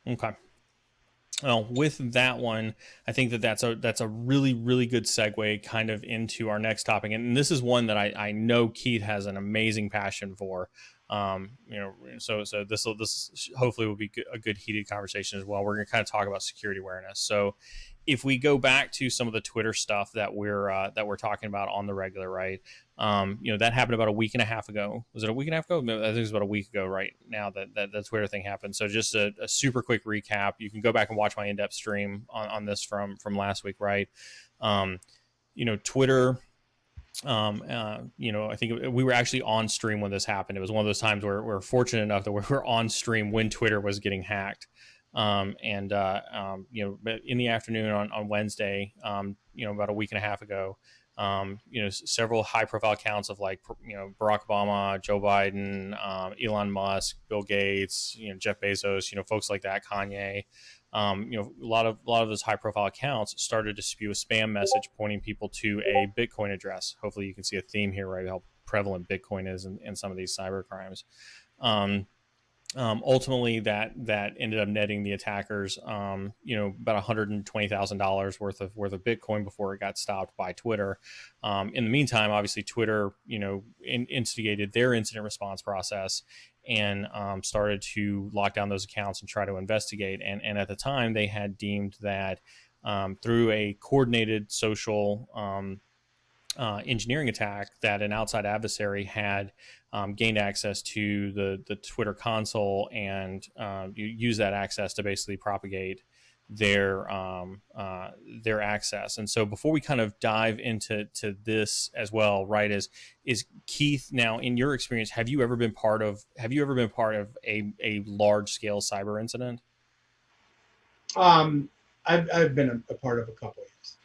Okay. Well, with that one, I think that that's a really really good segue kind of into our next topic, and this is one that I know Keith has an amazing passion for. So this hopefully will be a good heated conversation as well. We're going to kind of talk about security awareness. So if we go back to some of the Twitter stuff that we're talking about on the regular, right? That happened about a week and a half ago. Was it a week and a half ago? No, I think it was about a week ago right now that Twitter thing happened. So just a super quick recap. You can go back and watch my in-depth stream on this from last week, right? Um, Twitter. I think we were actually on stream when this happened. It was one of those times where we're fortunate enough that we were on stream when Twitter was getting hacked. But in the afternoon on Wednesday, about a week and a half ago, several high profile accounts of like, Barack Obama, Joe Biden, Elon Musk, Bill Gates, Jeff Bezos, folks like that, Kanye, a lot of those high profile accounts started to spew a spam message pointing people to a Bitcoin address. Hopefully you can see a theme here, right? How prevalent Bitcoin is in some of these cyber crimes. Ultimately, that ended up netting the attackers, about $120,000 worth of Bitcoin before it got stopped by Twitter. In the meantime, obviously, Twitter, instigated their incident response process and started to lock down those accounts and try to investigate. And at the time, they had deemed that through a coordinated social engineering attack that an outside adversary had gained access to the Twitter console and you use that access to basically propagate their access. And so before we kind of dive into this as well, right, is Keith, now in your experience, have you ever been part of a large scale cyber incident? Um, I've been a part of a couple of years.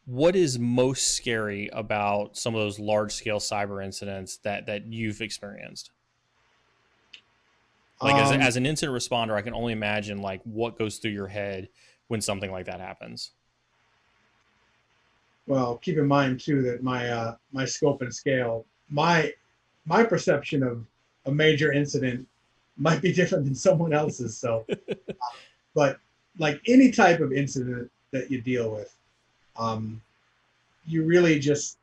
What is most scary about some of those large scale cyber incidents that you've experienced? Like Um, as an incident responder, I can only imagine like what goes through your head when something like that happens. well, keep in mind too that my scope and scale, my perception of a major incident might be different than someone else's. So, but like any type of incident that you deal with, um, you really just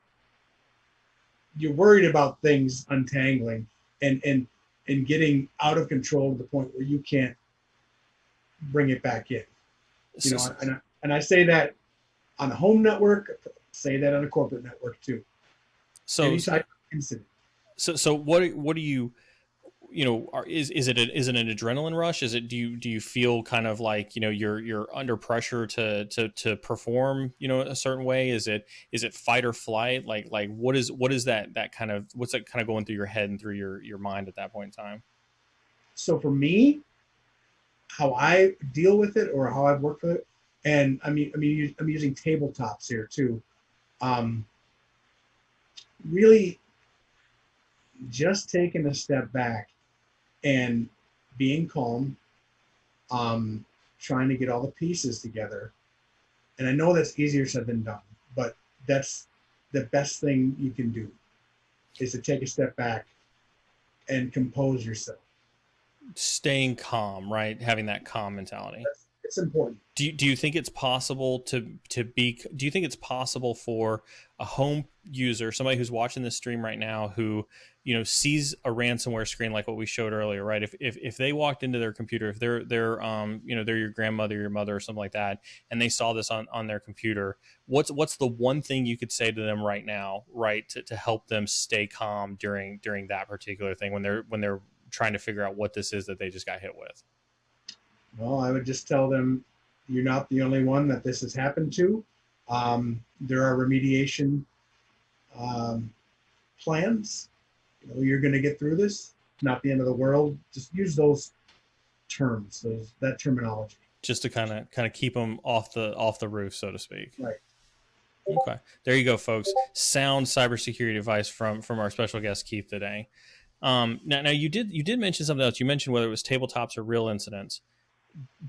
you're worried about things untangling and getting out of control to the point where you can't bring it back in. You So know, and I say that on a home network, say that on a corporate network too. so Any type of incident. so what do you is it an adrenaline rush? Is it do you feel kind of like you're under pressure to perform a certain way? Is it fight or flight? Like what is that kind of what's that kind of going through your head and through your mind at that point in time? So for me, how I deal with it or how I've worked with it, and I'm using tabletops here too. Um, Really, just taking a step back and being calm, um, trying to get all the pieces together. And I know that's easier said than done, but that's the best thing you can do is to take a step back and compose yourself. Staying calm, right? Having that calm mentality. It's important. Do you think it's possible do you think it's possible for a home user, somebody who's watching this stream right now, who sees a ransomware screen like what we showed earlier, right? If they walked into their computer, if they're your grandmother, your mother, or something like that, and they saw this on their computer, what's the one thing you could say to them right now, right, to help them stay calm during that particular thing when they're trying to figure out what this is that they just got hit with? Well, I would just tell them you're not the only one that this has happened to. There are remediation um, plans. You're going to get through this. Not the end of the world. Just use those terms, that terminology. Just to kind of keep them off the roof, so to speak. Right. Okay, there you go, folks. Sound cybersecurity advice from our special guest Keith today. Now you did mention something else. You mentioned whether it was tabletops or real incidents.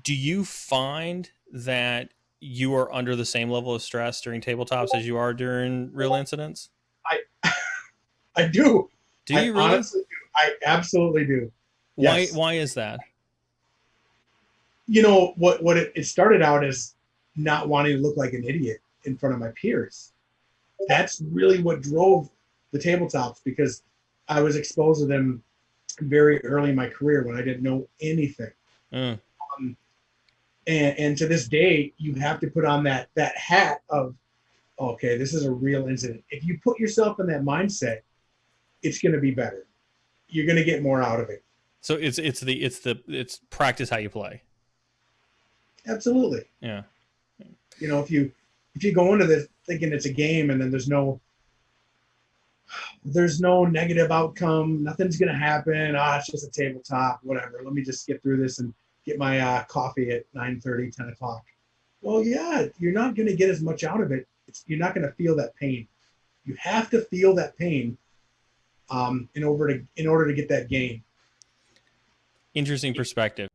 Do you find that you are under the same level of stress during tabletops as you are during real incidents? I I do. Do I you really? honestly do. I absolutely do. Why Yes. why is that? you know what it started out as not wanting to look like an idiot in front of my peers. That's really what drove the tabletops, because I was exposed to them very early in my career when I didn't know anything. Mm. Um, and to this day, you have to put on that hat of, okay, this is a real incident. If you put yourself in that mindset, it's going to be better. You're going to get more out of it. So it's practice how you play. Absolutely. Yeah. You know, if you go into this thinking it's a game and then there's no negative outcome, nothing's going to happen. It's just a tabletop, whatever. Let me just get through this and get my coffee at 9:30, 10 o'clock. Well, yeah, you're not going to get as much out of it. You're not going to feel that pain. You have to feel that pain in order to get that gain. Interesting perspective.